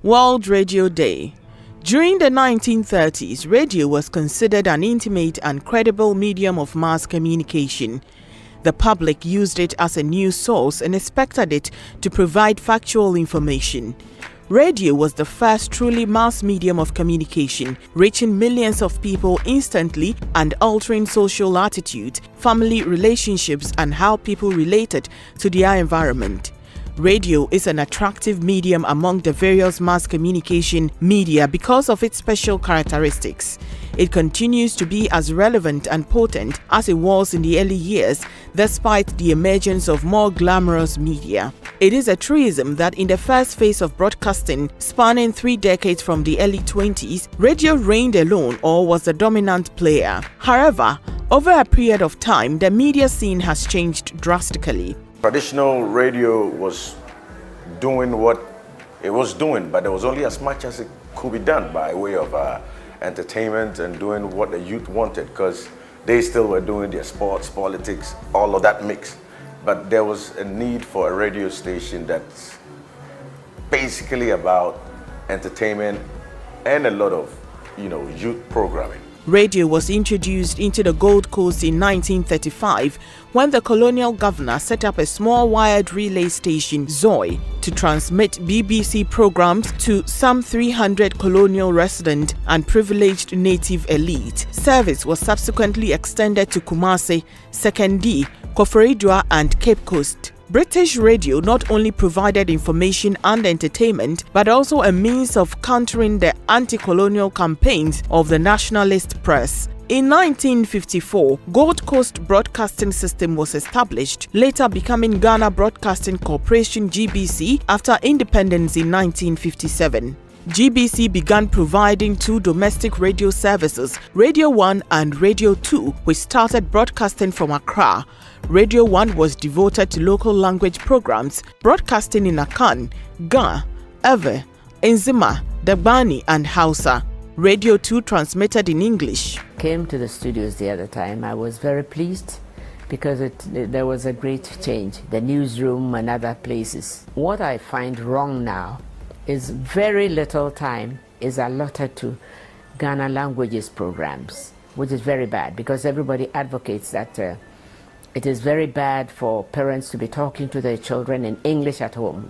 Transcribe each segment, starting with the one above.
World Radio Day. During the 1930s, radio was considered an intimate and credible medium of mass communication. The public used it as a news source and expected it to provide factual information. Radio was the first truly mass medium of communication, reaching millions of people instantly and altering social attitudes, family relationships, and how people related to their environment. Radio is an attractive medium among the various mass communication media because of its special characteristics. It continues to be as relevant and potent as it was in the early years, despite the emergence of more glamorous media. It is a truism that in the first phase of broadcasting, spanning 3 decades from the early 20s, radio reigned alone or was the dominant player. However, over a period of time, the media scene has changed drastically. Traditional radio was doing what it was doing, but there was only as much as it could be done by way of entertainment and doing what the youth wanted, because they still were doing their sports, politics, all of that mix. But there was a need for a radio station that's basically about entertainment and a lot of, youth programming. Radio was introduced into the Gold Coast in 1935 when the colonial governor set up a small wired relay station, Zoe, to transmit BBC programs to some 300 colonial resident and privileged native elite. Service was subsequently extended to Kumasi, Sekondi, Koforidua and Cape Coast. British radio not only provided information and entertainment, but also a means of countering the anti-colonial campaigns of the nationalist press. In 1954, Gold Coast Broadcasting System was established, later becoming Ghana Broadcasting Corporation GBC after independence in 1957. GBC began providing 2 domestic radio services, Radio 1 and Radio 2, which started broadcasting from Accra. Radio 1 was devoted to local language programs, broadcasting in Akan, Ga, Ewe, Enzima, Dagbani and Hausa. Radio 2 transmitted in English. Came to the studios the other time. I was very pleased because there was a great change, the newsroom and other places. What I find wrong now is very little time is allotted to Ghana languages programs, which is very bad because everybody advocates that it is very bad for parents to be talking to their children in English at home,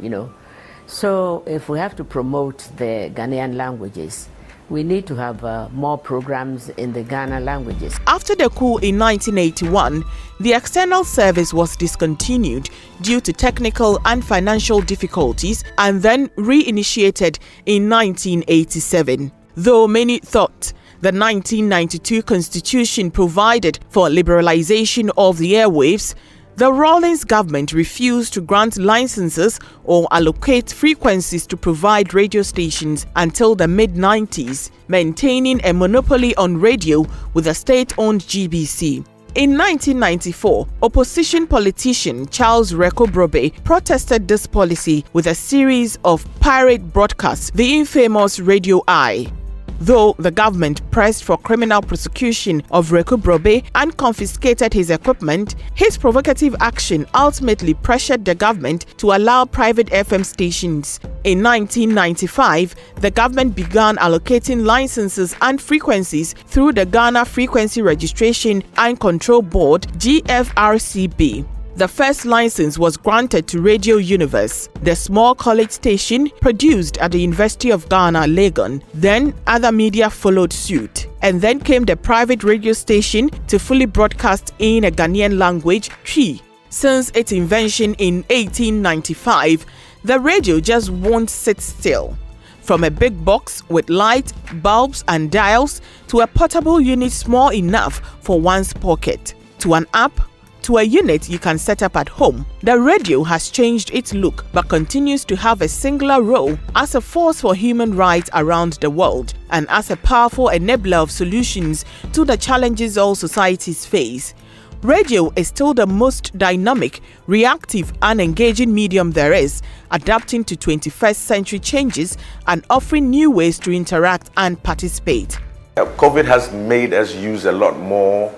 So if we have to promote the Ghanaian languages, we need to have more programs in the Ghana languages. After the coup in 1981, the external service was discontinued due to technical and financial difficulties and then reinitiated in 1987. Though many thought the 1992 Constitution provided for liberalization of the airwaves, the Rawlings government refused to grant licenses or allocate frequencies to provide radio stations until the mid-90s, maintaining a monopoly on radio with a state-owned GBC. In 1994, opposition politician Charles Rekobrobe protested this policy with a series of pirate broadcasts, the infamous Radio Eye. Though the government pressed for criminal prosecution of Rekobrobe and confiscated his equipment, his provocative action ultimately pressured the government to allow private FM stations. In 1995, the government began allocating licenses and frequencies through the Ghana Frequency Registration and Control Board (GFRCB). The first license was granted to Radio Universe, the small college station produced at the University of Ghana, Legon. Then other media followed suit. And then came the private radio station to fully broadcast in a Ghanaian language, Twi. Since its invention in 1895, the radio just won't sit still. From a big box with light, bulbs and dials to a portable unit small enough for one's pocket, to an app, to a unit you can set up at home, the radio has changed its look but continues to have a singular role as a force for human rights around the world and as a powerful enabler of solutions to the challenges all societies face. Radio is still the most dynamic, reactive and engaging medium there is, adapting to 21st century changes and offering new ways to interact and participate. COVID has made us use a lot more,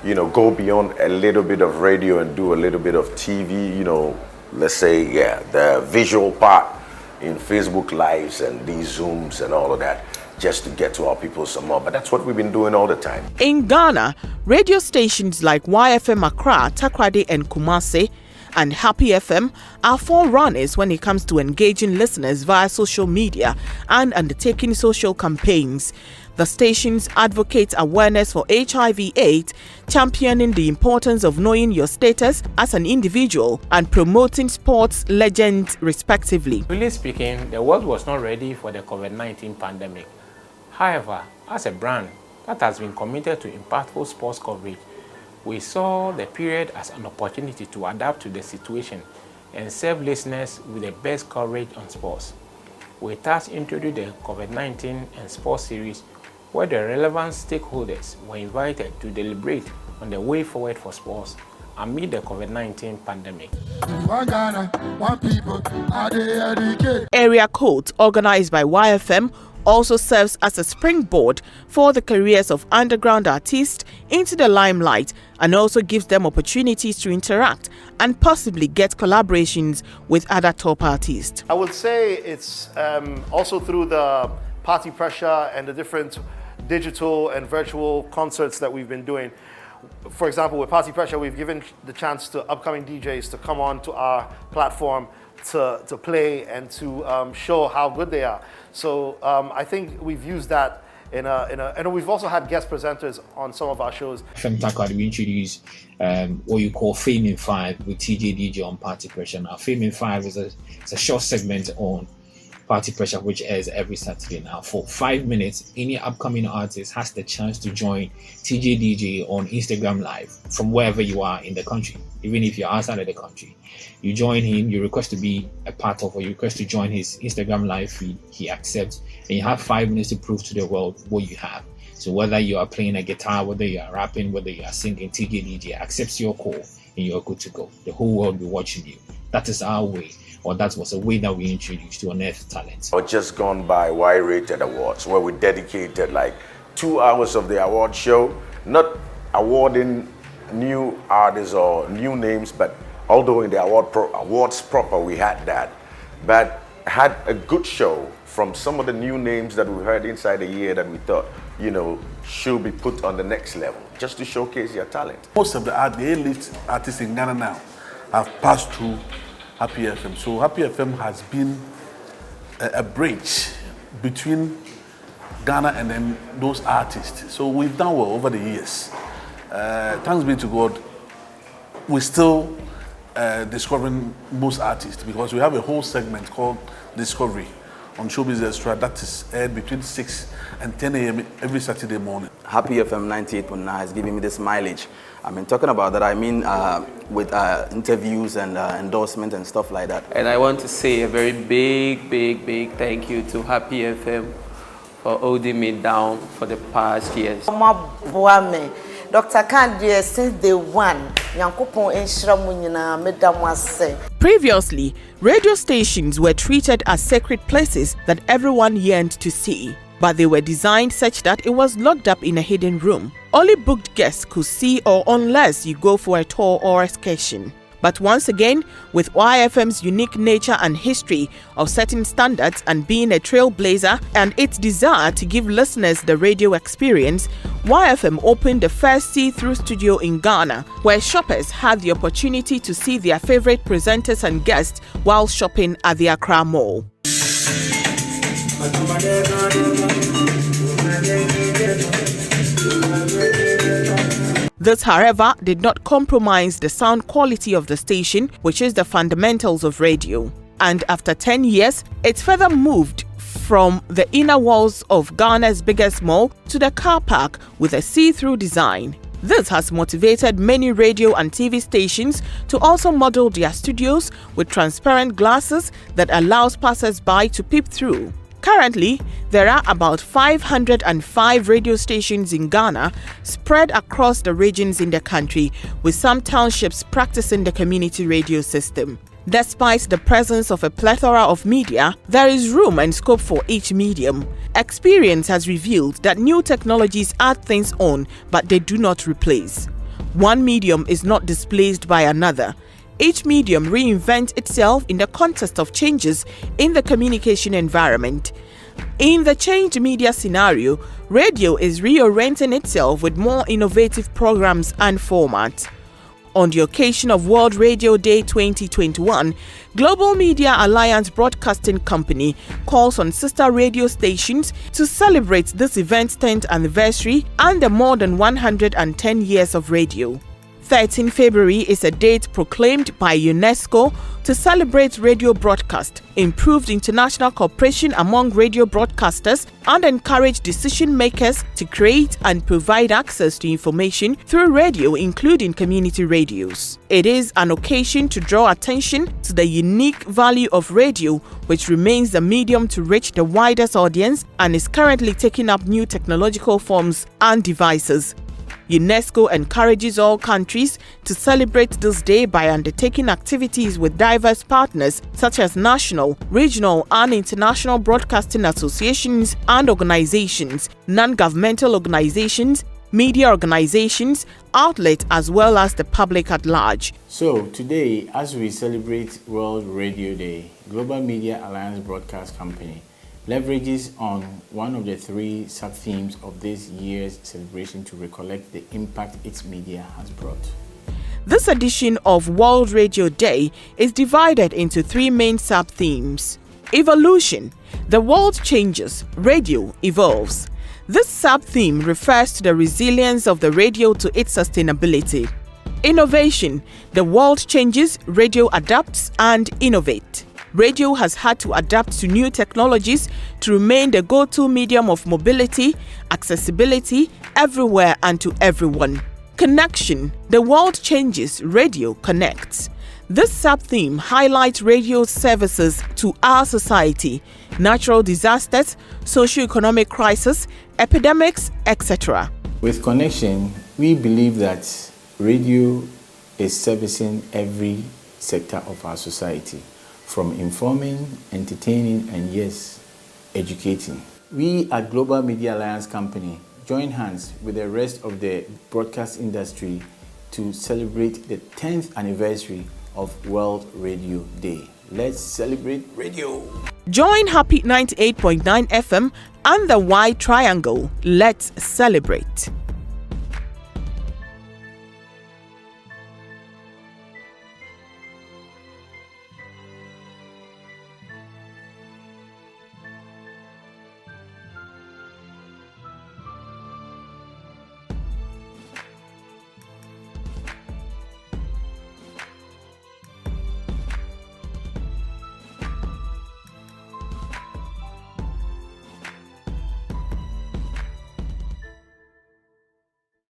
go beyond a little bit of radio and do a little bit of TV, let's say, the visual part in Facebook Lives and these Zooms and all of that, just to get to our people some more. But that's what we've been doing all the time. In Ghana, radio stations like YFM Accra, Takoradi and Kumasi and Happy FM are forerunners when it comes to engaging listeners via social media and undertaking social campaigns. The stations advocate awareness for HIV/AIDS, championing the importance of knowing your status as an individual and promoting sports legends respectively. Really speaking, the world was not ready for the COVID-19 pandemic. However, as a brand that has been committed to impactful sports coverage, we saw the period as an opportunity to adapt to the situation and serve listeners with the best coverage on sports. We thus introduced the COVID-19 and sports series, where the relevant stakeholders were invited to deliberate on the way forward for sports amid the COVID-19 pandemic. Area Code, organized by YFM, also serves as a springboard for the careers of underground artists into the limelight and also gives them opportunities to interact and possibly get collaborations with other top artists. I would say it's also through the Party Pressure and the different digital and virtual concerts that we've been doing. For example, with Party Pressure, we've given the chance to upcoming DJs to come on to our platform to play and to show how good they are. So I think we've used that and we've also had guest presenters on some of our shows. From Takoradi, we introduced what you call Fame in 5 with TJ DJ on Party Pressure. Now, Fame in 5 is a short segment on Party Pressure, which airs every Saturday. Now, for 5 minutes, any upcoming artist has the chance to join TJ DJ on Instagram Live from wherever you are in the country, even if you're outside of the country. You join him, you request to be a part of, or you request to join his Instagram Live feed, he accepts, and you have 5 minutes to prove to the world what you have. So whether you are playing a guitar, whether you are rapping, whether you are singing, TJ DJ accepts your call and you're good to go. The whole world will be watching you. That is our way. Or that was a way that we introduced to unearth talent. Or just gone by Y-Rated Awards, where we dedicated like 2 hours of the award show, not awarding new artists or new names, but although in the awards proper we had that, but had a good show from some of the new names that we heard inside the year that we thought, should be put on the next level, just to showcase your talent. Most of the A-list artists in Ghana now have passed through Happy FM. So Happy FM has been a bridge between Ghana and then those artists. So we've done well over the years. Thanks be to God, we're still discovering most artists because we have a whole segment called Discovery on Showbiz Extra that is aired between 6 and 10 a.m. every Saturday morning. Happy FM 98.9 is giving me this mileage. I mean, talking about that, I mean with interviews and endorsement and stuff like that. And I want to say a very big thank you to Happy FM for holding me down for the past years. Dr. Kandie, since day one, Previously, radio stations were treated as sacred places that everyone yearned to see, but they were designed such that it was locked up in a hidden room. Only booked guests could see, or unless you go for a tour or excursion. But once again, with YFM's unique nature and history of setting standards and being a trailblazer and its desire to give listeners the radio experience, YFM opened the first see-through studio in Ghana, where shoppers had the opportunity to see their favorite presenters and guests while shopping at the Accra Mall. This, however, did not compromise the sound quality of the station, which is the fundamentals of radio. And after 10 years, it further moved from the inner walls of Ghana's biggest mall to the car park with a see-through design. This has motivated many radio and TV stations to also model their studios with transparent glasses that allows passers-by to peep through. Currently, there are about 505 radio stations in Ghana spread across the regions in the country, with some townships practicing the community radio system. Despite the presence of a plethora of media, there is room and scope for each medium. Experience has revealed that new technologies add things on, but they do not replace. One medium is not displaced by another. Each medium reinvents itself in the context of changes in the communication environment. In the changed media scenario, radio is reorienting itself with more innovative programs and formats. On the occasion of World Radio Day 2021, Global Media Alliance Broadcasting Company calls on sister radio stations to celebrate this event's 10th anniversary and the more than 110 years of radio. 13 February is a date proclaimed by UNESCO to celebrate radio broadcast, improved international cooperation among radio broadcasters, and encourage decision makers to create and provide access to information through radio, including community radios. It is an occasion to draw attention to the unique value of radio, which remains the medium to reach the widest audience and is currently taking up new technological forms and devices. UNESCO encourages all countries to celebrate this day by undertaking activities with diverse partners such as national, regional, and international broadcasting associations and organizations, non-governmental organizations, media organizations, outlets, as well as the public at large. So today, as we celebrate World Radio Day, Global Media Alliance Broadcast Company leverages on one of the three sub-themes of this year's celebration to recollect the impact its media has brought. This edition of World Radio Day is divided into three main sub-themes. Evolution. The world changes, radio evolves. This sub-theme refers to the resilience of the radio to its sustainability. Innovation. The world changes, radio adapts and innovates. Radio has had to adapt to new technologies to remain the go-to medium of mobility, accessibility, everywhere and to everyone. Connection. The world changes, radio connects. This sub-theme highlights radio's services to our society, natural disasters, socio-economic crisis, epidemics, etc. With Connection, we believe that radio is servicing every sector of our society, from informing, entertaining, and yes, educating. We at Global Media Alliance Company join hands with the rest of the broadcast industry to celebrate the 10th anniversary of World Radio Day. Let's celebrate radio. Join Happy 98.9 FM and the Y Triangle. Let's celebrate.